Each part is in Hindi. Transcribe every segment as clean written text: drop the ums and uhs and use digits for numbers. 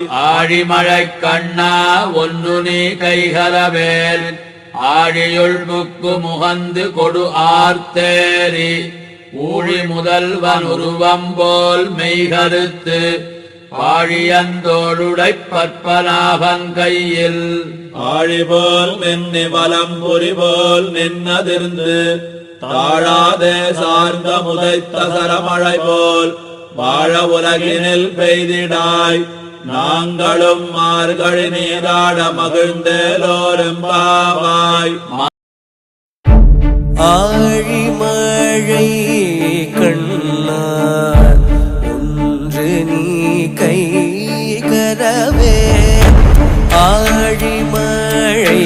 ஆழிமழைக் கண்ணா ஒன்று நீ கைகரவேல் ஆழியுள் புக்கு முகந்து கொடு ஆர்த்தேரி ஊழி முதல்வன் உருவம்போல் மெய்கருத்து பாழியந்தோளுடைப் பற்பனாபன் கையில் ஆழிபோல் நின்னி வலம் புரிபோல் நின்னதிர்ந்து தாழாதே சார்ந்த முதைத்த சரமழை போல் வாழ உலகினில் பெய்திடாய் நாங்களும் மார்கழி நீராட மகிழ்ந்தேலோரெம்பாவாய். ஆழிமழை கண்ணா ஒன்று நீ கை கரவே ஆழிமழை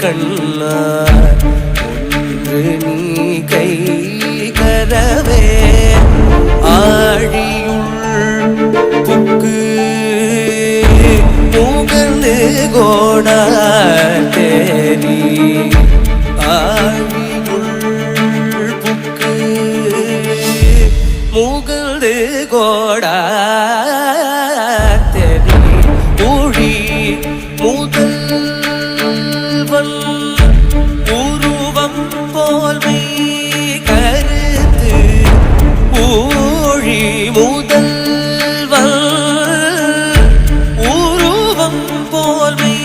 கண்ணா ஒன்று நீ கை கரவே ஆழியுள் புக்கு முகந்து கோடா தேரி ஆழியுள் புக்கு முகந்து கோடா தேரி ஊழி முதல்வன் உருவம் போல்மை கருத்து ஊழி முதல்வன் உருவம் போல்மை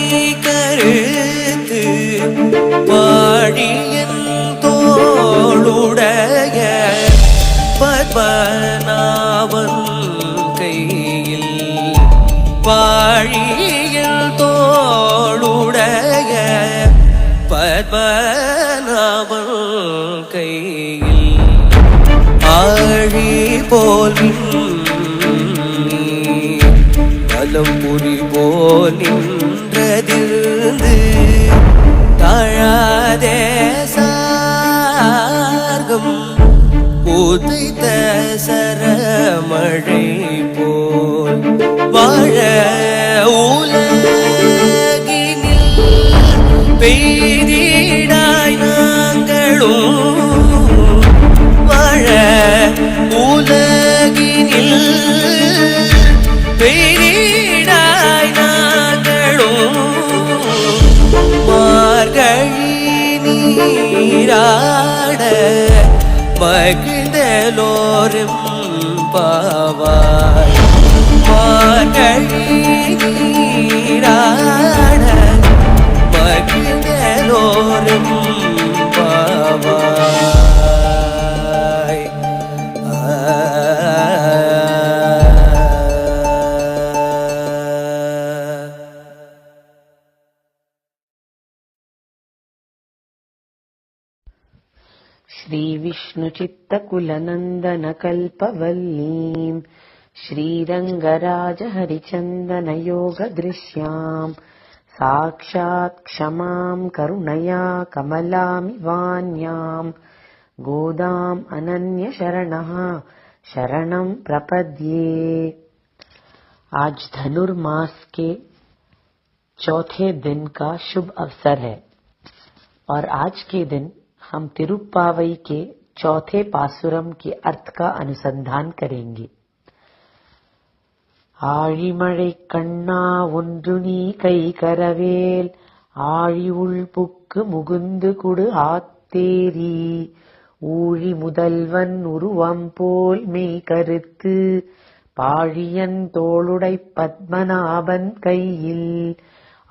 கருத்து பாழியன் தோளுடைய பத்மநாபன் கையில் பாழியன் தோளுடைய பத்மநாபன் கையில் ஆழி போல் வலம் புரி போல் நின்றதிருந்து தாழாதே சார்கம் உதைத்த சரமழை போல் வாழ உலகினில் பெய்திடாய் நாங்களும் வாழ உலகினில் பெய்திடாய் நாங்களும் மார்கழி நீராட மகிழ்ந்தலோரும் பாவாய் மார்கழி நீராட மகிழ்ந்தலோரும் பாவாய். श्रीविष्णुचित्तकुलनन्दनकल्पवल्लीं श्रीरङ्गराजहरिचन्दनयोगदृश्यां साक्षात् क्षमां करुणया कमलामिवान्यां गोदाम् अनन्यशरणः शरणं प्रपद्ये। आज धनुर्मास के चौथे दिन का शुभ अवसर है और आज के दिन हम तिरुप्पावई के चौथे पासुरम के अर्थ का अनुसंधान करेंगे। ஆழிமழை கண்ணா ஒன்று நீ கை கரவேல் ஆழியுள் புக்கு முகுந்து குடு ஆத்தேரி ஊழி முதல்வன் உருவம் போல் மெய் கருத்து பாழியன் தோளுடைப் பத்மநாபன் கையில்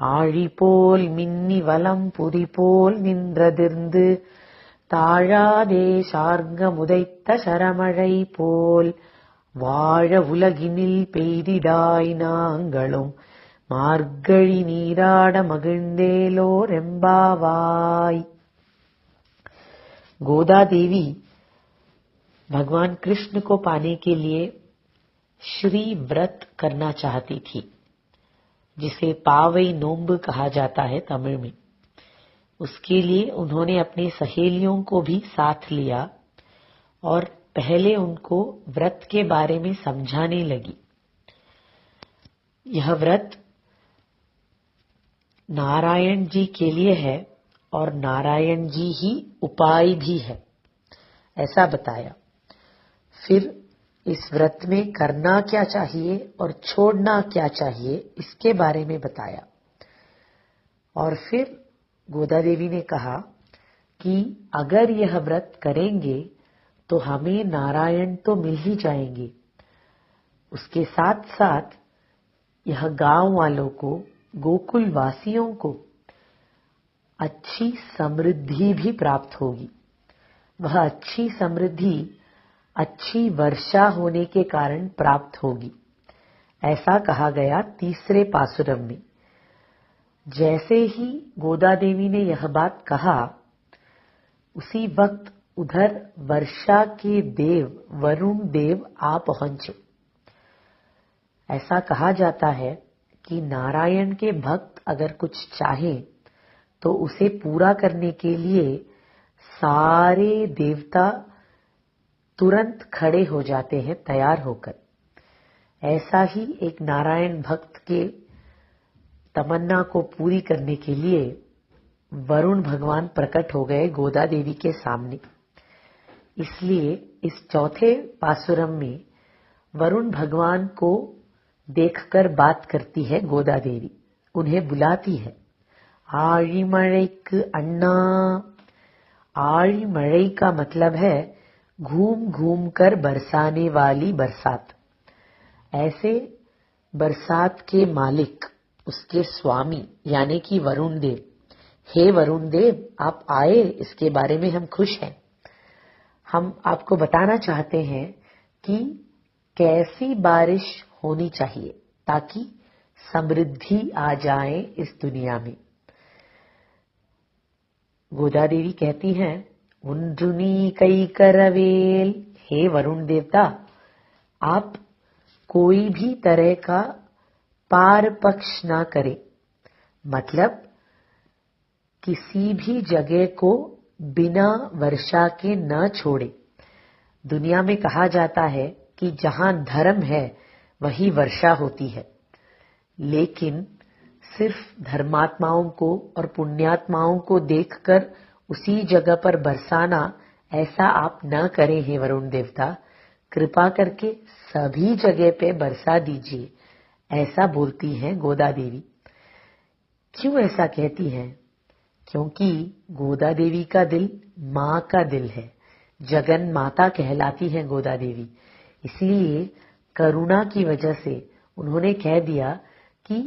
ஆழி போல் மின்னி வலம் புரி போல் நின்றதிர்ந்து தாழாதே சார்ங்க முதைத்த சரமழை போல் வாழ உலகினில் பெய்திடாய் நாங்களும் மார்கழி நீராட மகிழ்ந்தேலோர் எம்பாவாய்। गोदा देवी भगवान कृष्ण को पाने के लिए श्री व्रत करना चाहती थी, जिसे पावई नोम्ब कहा जाता है तमिल में। उसके लिए उन्होंने अपनी सहेलियों को भी साथ लिया और पहले उनको व्रत के बारे में समझाने लगी। यह व्रत नारायण जी के लिए है और नारायण जी ही उपाय भी है, ऐसा बताया। फिर इस व्रत में करना क्या चाहिए और छोड़ना क्या चाहिए इसके बारे में बताया। और फिर गोदा देवी ने कहा कि अगर यह व्रत करेंगे तो हमें नारायण तो मिल ही जाएंगे, उसके साथ साथ यह गांव वालों को, गोकुल वासियों को अच्छी समृद्धि भी प्राप्त होगी। वह अच्छी समृद्धि अच्छी वर्षा होने के कारण प्राप्त होगी, ऐसा कहा गया तीसरे पासुरम में। जैसे ही गोदा देवी ने यह बात कहा, उसी वक्त उधर वर्षा के देव वरुण देव आ पहुंचे। ऐसा कहा जाता है कि नारायण के भक्त अगर कुछ चाहें तो उसे पूरा करने के लिए सारे देवता तुरंत खड़े हो जाते हैं तैयार होकर। ऐसा ही एक नारायण भक्त के तमन्ना को पूरी करने के लिए वरुण भगवान प्रकट हो गए गोदा देवी के सामने। इसलिए इस चौथे पासुरम में वरुण भगवान को देखकर बात करती है गोदा देवी, उन्हें बुलाती है, आळिमழைக்கு अन्ना। आळिमழை का मतलब है घूम घूम कर बरसाने वाली बरसात। ऐसे बरसात के मालिक, उसके स्वामी यानी कि वरुण देव, हे वरुण देव आप आए, इसके बारे में हम खुश हैं। हम आपको बताना चाहते हैं कि कैसी बारिश होनी चाहिए ताकि समृद्धि आ जाए इस दुनिया में। गोदा देवी कहती हैं, उन्जुनी कई करवेल, हे वरुण देवता आप कोई भी तरह का पार पक्ष ना करें, मतलब किसी भी जगह को बिना वर्षा के न छोड़े। दुनिया में कहा जाता है कि जहां धर्म है वही वर्षा होती है, लेकिन सिर्फ धर्मात्माओं को और पुण्यात्माओं को देखकर उसी जगह पर बरसाना, ऐसा आप न करें हे वरुण देवता। कृपा करके सभी जगह पे बरसा दीजिए, ऐसा बोलती हैं गोदा देवी। क्यों ऐसा कहती हैं? क्योंकि गोदा देवी का दिल माँ का दिल है, जगन माता कहलाती है गोदा देवी। इसलिए करुणा की वजह से उन्होंने कह दिया कि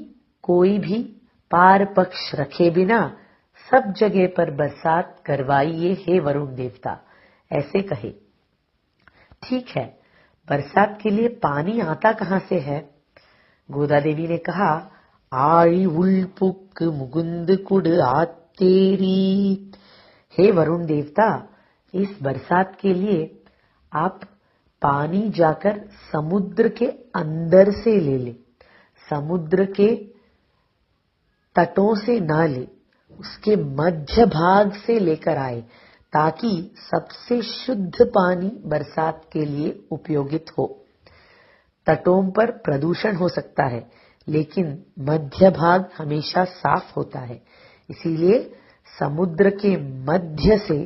कोई भी पार पक्ष रखे बिना सब जगह पर बरसात करवाइए हे वरुण देवता, ऐसे कहे। ठीक है, बरसात के लिए पानी आता कहां से है? गोदा देवी ने कहा, आळी उल्पुक मुकुंद कुड आतेरी। हे वरुण देवता, इस बरसात के लिए आप पानी जाकर समुद्र के अंदर से ले ले, समुद्र के तटों से ना ले, उसके मध्य भाग से लेकर आए, ताकि सबसे शुद्ध पानी बरसात के लिए उपयोगित हो। तटों पर प्रदूषण हो सकता है, लेकिन मध्य भाग हमेशा साफ होता है। इसीलिए समुद्र के मध्य से,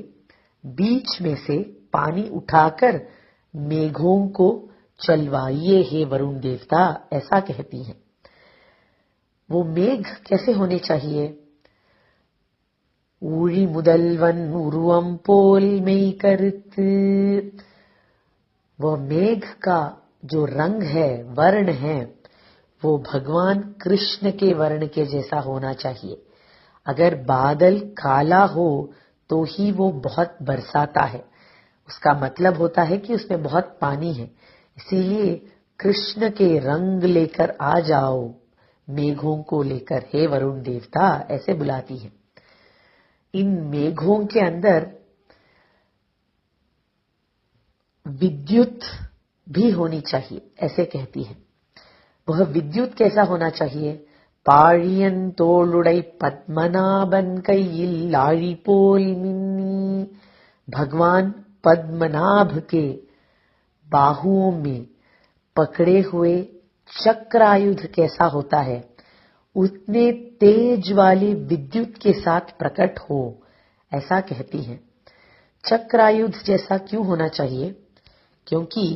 बीच में से पानी उठाकर मेघों को चलवाइए हे वरुण देवता, ऐसा कहती हैं। वो मेघ कैसे होने चाहिए? ऊड़ी मुदलवन उरुवम पोल में करत। वो मेघ का जो रंग है, वर्ण है, वो भगवान कृष्ण के वर्ण के जैसा होना चाहिए। अगर बादल काला हो तो ही वो बहुत बरसाता है, उसका मतलब होता है कि उसमें बहुत पानी है। इसीलिए कृष्ण के रंग लेकर आ जाओ मेघों को लेकर हे वरुण देवता, ऐसे बुलाती है। इन मेघों के अंदर विद्युत भी होनी चाहिए, ऐसे कहती है। वह विद्युत कैसा होना चाहिए? पाழிयन तोளுடை पद्मनाभन कैயில் आळी पोल मिन्नी। भगवान पद्मनाभ के बाहुओं में पकड़े हुए चक्रायुध कैसा होता है, उतने तेज वाली विद्युत के साथ प्रकट हो, ऐसा कहती हैं। चक्रायुध जैसा क्यों होना चाहिए? क्योंकि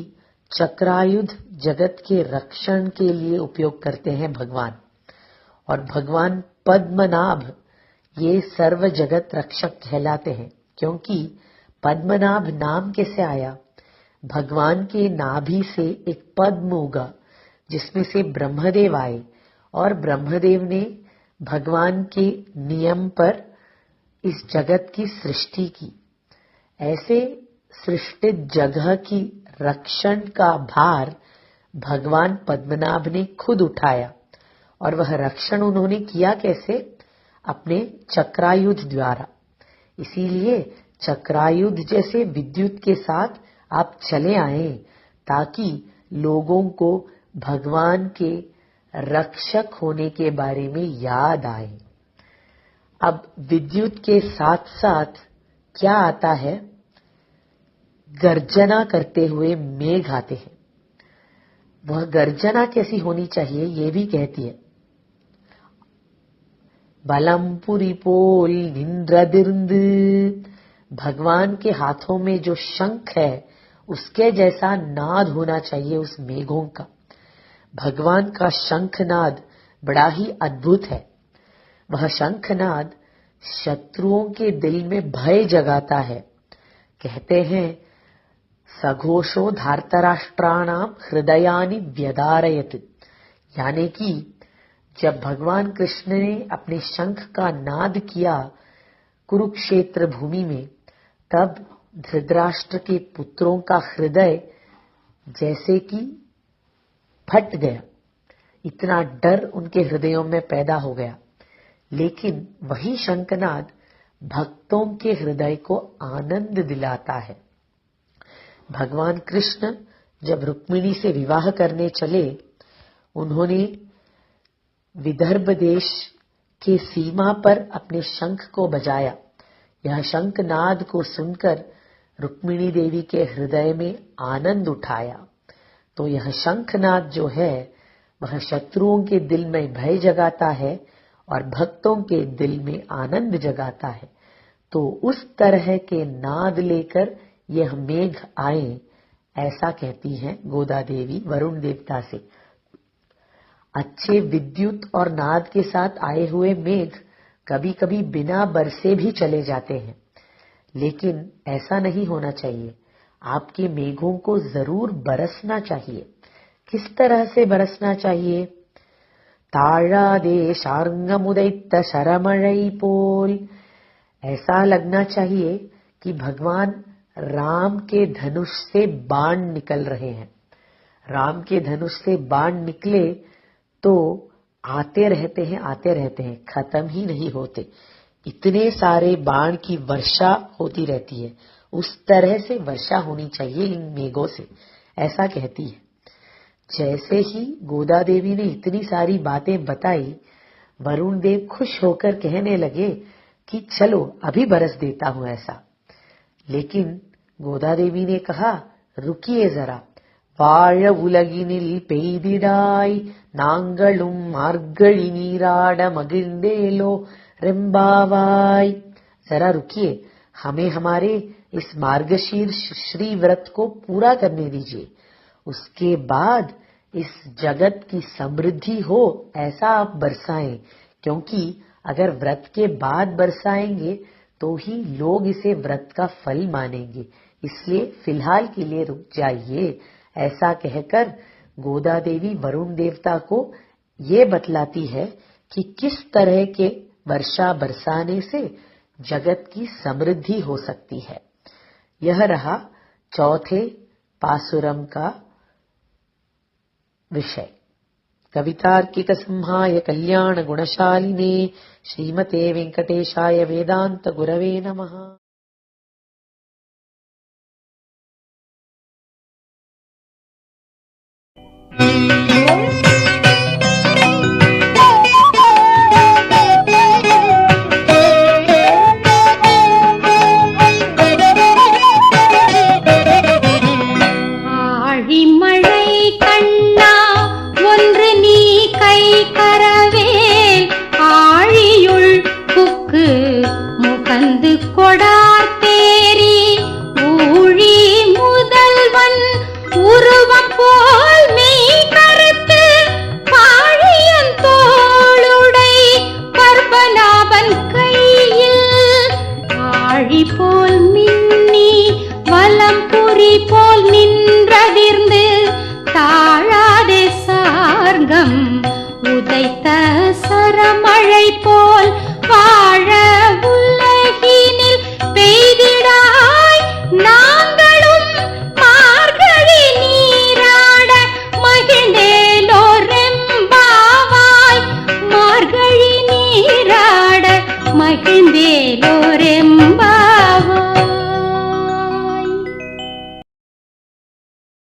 चक्रायुध जगत के रक्षण के लिए उपयोग करते हैं भगवान। और भगवान पद्मनाभ ये सर्व जगत रक्षक कहलाते हैं, क्योंकि पद्मनाभ नाम कैसे आया? भगवान के नाभि से एक पद्म उगा जिसमें से ब्रह्मदेव आए, और ब्रह्मदेव ने भगवान के नियम पर इस जगत की सृष्टि की। ऐसे सृष्टित जगह की रक्षण का भार भगवान पद्मनाभ ने खुद उठाया, और वह रक्षण उन्होंने किया कैसे? अपने चक्रायुध द्वारा। इसीलिए चक्रायुध जैसे विद्युत के साथ आप चले आए, ताकि लोगों को भगवान के रक्षक होने के बारे में याद आए। अब विद्युत के साथ साथ क्या आता है? गर्जना करते हुए मेघ आते हैं। वह गर्जना कैसी होनी चाहिए ये भी कहती है। बलमपुरी पोल निंद्रदिर्द, भगवान के हाथों में जो शंख है उसके जैसा नाद होना चाहिए उस मेघों का। भगवान का शंखनाद बड़ा ही अद्भुत है। वह शंखनाद शत्रुओं के दिल में भय जगाता है। कहते हैं सघोषो धार्तराष्ट्राणाम हृदयानि व्यदारयत, यानी कि जब भगवान कृष्ण ने अपने शंख का नाद किया कुरुक्षेत्र भूमि में, तब धृतराष्ट्र के पुत्रों का हृदय जैसे कि फट गया। इतना डर उनके हृदयों में पैदा हो गया। लेकिन वही शंखनाद भक्तों के हृदय को आनंद दिलाता है। भगवान कृष्ण जब रुक्मिणी से विवाह करने चले, उन्होंने विदर्भ देश के सीमा पर अपने शंख को बजाया। यह शंखनाद को सुनकर रुक्मिणी देवी के हृदय में आनंद उठाया। तो यह शंखनाद जो है वह शत्रुओं के दिल में भय जगाता है और भक्तों के दिल में आनंद जगाता है। तो उस तरह के नाद लेकर यह मेघ आए, ऐसा कहती हैं गोदा देवी वरुण देवता से। अच्छे विद्युत और नाद के साथ आए हुए मेघ कभी कभी बिना बरसे भी चले जाते हैं, लेकिन ऐसा नहीं होना चाहिए। आपके मेघों को जरूर बरसना चाहिए। किस तरह से बरसना चाहिए? ताड़ादे शार्ंगमुदैत्त शरमळै पोल, ऐसा लगना चाहिए कि भगवान राम के धनुष से बाण निकल रहे हैं। राम के धनुष से बाण निकले तो आते रहते हैं, खत्म ही नहीं होते। इतने सारे बाण की वर्षा होती रहती है। उस तरह से वर्षा होनी चाहिए इन मेघों से, ऐसा कहती है। जैसे ही गोदा देवी ने इतनी सारी बातें बताई, वरुण देव खुश होकर कहने लगे कि चलो अभी बरस देता हूं ऐसा। लेकिन गोदा देवी ने कहा रुकिए जरा, வாழ உலகினில் பெய்திடாய் நாங்களும் மார்கழி நீராட மகிழ்ந்தேலோ रेम्बावाई। जरा रुकिए, हमें हमारे इस मार्गशीर्ष श्री व्रत को पूरा करने दीजिए। उसके बाद इस जगत की समृद्धि हो ऐसा आप बरसाएं, क्योंकि अगर व्रत के बाद बरसाएंगे तो ही लोग इसे व्रत का फल मानेंगे। इसलिए फिलहाल के लिए रुक जाइए। ऐसा कहकर गोदा देवी वरुण देवता को ये बतलाती है कि किस तरह के वर्षा बरसाने से जगत की समृद्धि हो सकती है। यह रहा चौथे पासुरम का विषय। कवितार्किक सिंहाय कल्याण गुणशालिने श्रीमते वेंकटेशाय वेदांत गुरवे नमः। கொடார் தேரி ஊழி முதல்வன் உருவம் தங்கம் உதைத்த